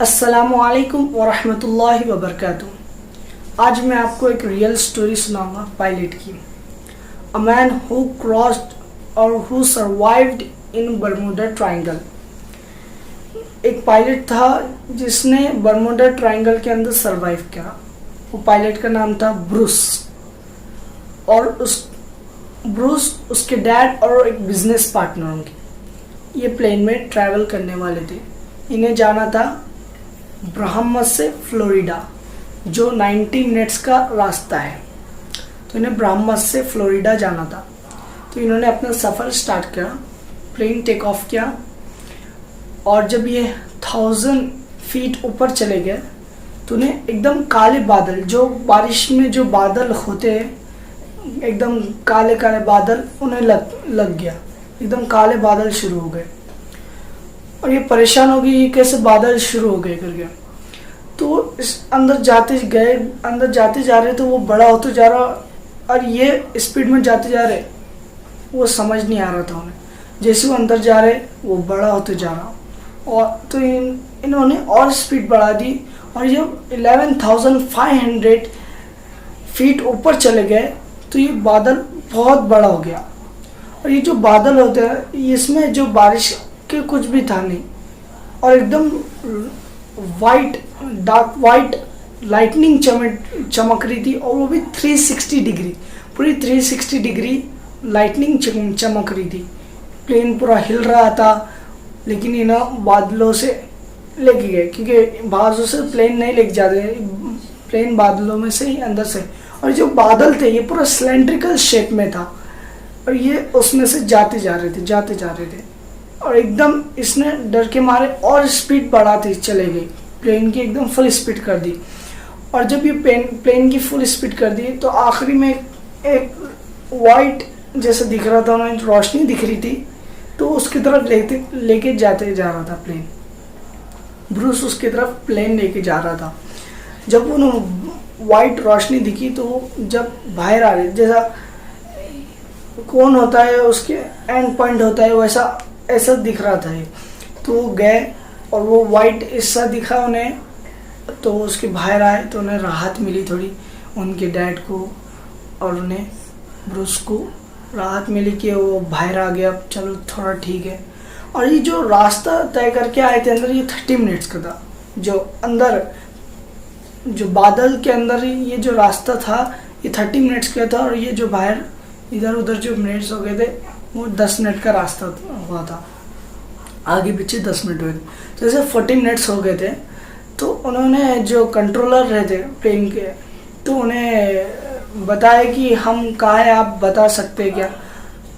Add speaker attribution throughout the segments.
Speaker 1: अस्सलामुअलैकुम वरहमतुल्लाहि वबरकातुहू। आज मैं आपको एक रियल स्टोरी सुनाऊंगा पायलट की। अ मैन हु क्रॉस्ड और who survived in Bermuda triangle. एक पायलट था जिसने बर्मुडा ट्रायंगल के अंदर सर्वाइव किया। वो पायलट का नाम था ब्रूस। और उसके डैड और एक बिजनेस पार्टनर होंगे। ये प्लेन में ट्रैवल करने वाले थे। इन्हें जाना था ब्राह्मस से फ्लोरिडा, जो 90 मिनट्स का रास्ता है। तो इन्हें ब्राह्मस से फ्लोरिडा जाना था। तो इन्होंने अपना सफ़र स्टार्ट किया, प्लेन टेक ऑफ किया। और जब ये 1000 फीट ऊपर चले गए तो उन्हें एकदम काले बादल, जो बारिश में जो बादल होते हैं, एकदम काले काले बादल उन्हें लग गया। एकदम काले बादल शुरू हो गए और ये परेशान हो गई, ये कैसे बादल शुरू हो गए करके। तो इस अंदर जाते जा रहे तो वो बड़ा होते जा रहा और ये स्पीड में जाते जा रहे, वो समझ नहीं आ रहा था उन्हें। जैसे वो अंदर जा रहे वो बड़ा होते जा रहा। और तो इन्होंने और स्पीड बढ़ा दी और जब 11,500 फीट ऊपर चले गए तो ये बादल बहुत बड़ा हो गया। और ये जो बादल होते हैं इसमें जो बारिश के कुछ भी था नहीं, और एकदम डार्क वाइट लाइटनिंग चमक रही थी। और वो भी 360 डिग्री, पूरी 360 डिग्री लाइटनिंग चमक रही थी। प्लेन पूरा हिल रहा था, लेकिन इन्हें बादलों से लेके गए, क्योंकि बाजू से प्लेन नहीं लेके जाते, प्लेन बादलों में से ही अंदर से। और जो बादल थे ये पूरा सिलेंड्रिकल शेप में था और ये उसमें से जाते जा रहे थे। और एकदम इसने डर के मारे और स्पीड बढ़ाते चले गई, प्लेन की एकदम फुल स्पीड कर दी। और जब ये प्लेन की फुल स्पीड कर दी तो आखिरी में एक वाइट जैसा दिख रहा था, उन्हें रोशनी दिख रही थी। तो उसकी तरफ लेके जाते जा रहा था प्लेन। ब्रूस उसकी तरफ प्लेन लेके जा रहा था। जब उन्हें वाइट रोशनी दिखी तो जब बाहर आ रहे, जैसा कौन होता है उसके एंड पॉइंट होता है, वैसा ऐसा दिख रहा था ये। तो गए और वो वाइट ऐसा दिखा उन्हें, तो उसके बाहर आए तो उन्हें राहत मिली थोड़ी, उनके डैड को और उन्हें ब्रूस को राहत मिली कि वो बाहर आ गया, चलो थोड़ा ठीक है। और ये जो रास्ता तय करके आए थे अंदर, ये 30 मिनट्स का था। जो अंदर जो बादल के अंदर ये जो रास्ता था ये 30 मिनट्स का था। और ये जो बाहर इधर उधर जो मिनट्स हो गए थे वो 10 मिनट का रास्ता हुआ था, आगे पीछे 10 मिनट हुए थे। तो जैसे 40 मिनट्स हो गए थे तो उन्होंने जो कंट्रोलर रहे थे प्लेन के, तो उन्हें बताया कि हम कहाँ हैं, आप बता सकते हैं क्या।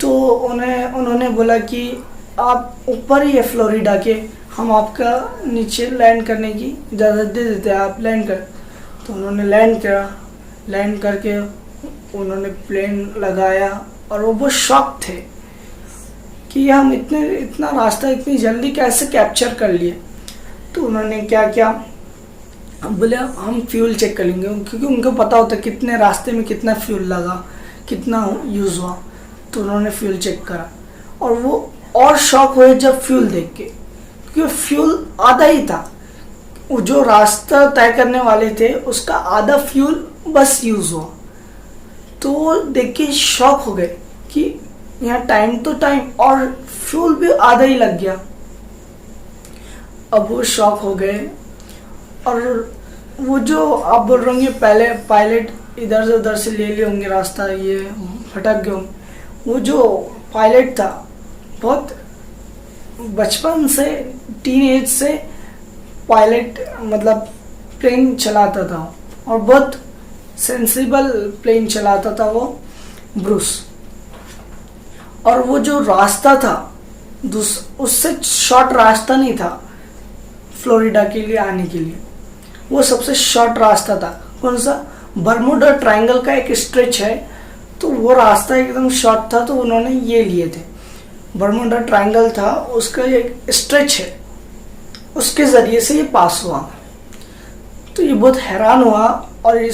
Speaker 1: तो उन्होंने बोला कि आप ऊपर ही है फ्लोरिडा के, हम आपका नीचे लैंड करने की इजाज़त दे देते हैं, आप लैंड कर। तो उन्होंने लैंड किया, लैंड करके उन्होंने प्लेन लगाया और वो बहुत शॉक थे कि हम इतना रास्ता इतनी जल्दी कैसे कैप्चर कर लिए। तो उन्होंने क्या किया, बोले हम फ्यूल चेक कर लेंगे, क्योंकि उनको पता होता कितने रास्ते में कितना फ्यूल लगा, कितना यूज़ हुआ। तो उन्होंने फ्यूल चेक करा और वो और शॉक हुए जब फ्यूल देख के, क्योंकि फ्यूल आधा ही था। वो जो रास्ता तय करने वाले थे उसका आधा फ्यूल बस यूज़ हुआ। तो वो देख के शॉक हो गए कि यहाँ टाइम तो टाइम और फ्यूल भी आधा ही लग गया। अब वो शॉक हो गए। और वो जो आप बोल रहे होंगे पहले पायलट इधर से उधर से ले लिए होंगे रास्ता, ये भटक गए होंगे। वो जो पायलट था बहुत बचपन से, टीन एज से पायलट मतलब प्लेन चलाता था और बहुत सेंसिबल प्लेन चलाता था वो ब्रूस। और वो जो रास्ता था उससे शॉर्ट रास्ता नहीं था फ्लोरिडा के लिए आने के लिए, वो सबसे शॉर्ट रास्ता था। कौन सा? बर्मुडा ट्रायंगल का एक स्ट्रेच है, तो वो रास्ता एकदम शॉर्ट था, तो उन्होंने ये लिए थे। बर्मुडा ट्रायंगल था, उसका एक स्ट्रेच है, उसके ज़रिए से ये पास हुआ। तो ये बहुत हैरान हुआ। और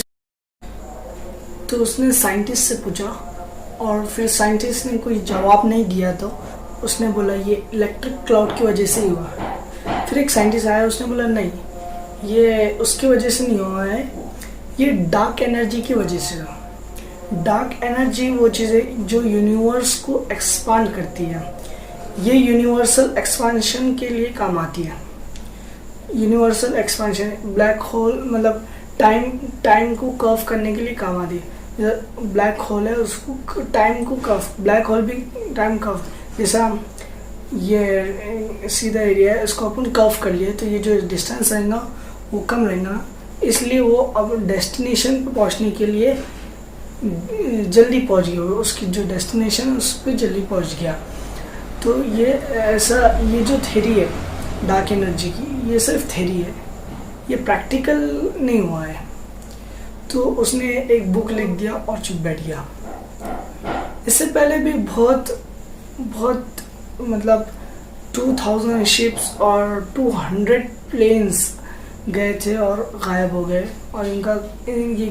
Speaker 1: तो उसने साइंटिस्ट से पूछा और फिर साइंटिस्ट ने कोई जवाब नहीं दिया, तो उसने बोला ये इलेक्ट्रिक क्लाउड की वजह से ही हुआ। फिर एक साइंटिस्ट आया, उसने बोला नहीं, ये उसकी वजह से नहीं हुआ है, ये डार्क एनर्जी की वजह से हुआ। डार्क एनर्जी वो चीज़ें जो यूनिवर्स को एक्सपांड करती है, ये यूनिवर्सल एक्सपांशन के लिए काम आती है। यूनिवर्सल एक्सपांशन, ब्लैक होल मतलब टाइम को कर्व करने के लिए काम आती है। ब्लैक होल है उसको टाइम को कर्व, ब्लैक होल भी टाइम कर्व, जैसा ये सीधा एरिया है इसको अपन कर्व कर लिए तो ये जो डिस्टेंस रहेगा वो कम रहेगा, इसलिए वो अब डेस्टिनेशन पे पहुंचने के लिए जल्दी पहुंच गया, उसकी जो डेस्टिनेशन है उस पर जल्दी पहुंच गया। तो ये ऐसा, ये जो थ्योरी है डार्क एनर्जी की, ये सिर्फ थ्योरी है, ये प्रैक्टिकल नहीं हुआ है। तो उसने एक बुक लिख दिया और चुप बैठ गया। इससे पहले भी बहुत मतलब 2000 शिप्स और 200 प्लेन्स गए थे और गायब हो गए, और ये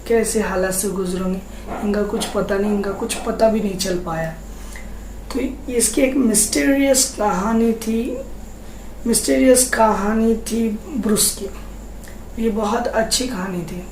Speaker 1: कैसे हालात से गुजरेंगे इनका कुछ पता नहीं, इनका कुछ पता भी नहीं चल पाया। तो इसकी एक मिस्टीरियस कहानी थी ब्रूस की। ये बहुत अच्छी कहानी थी।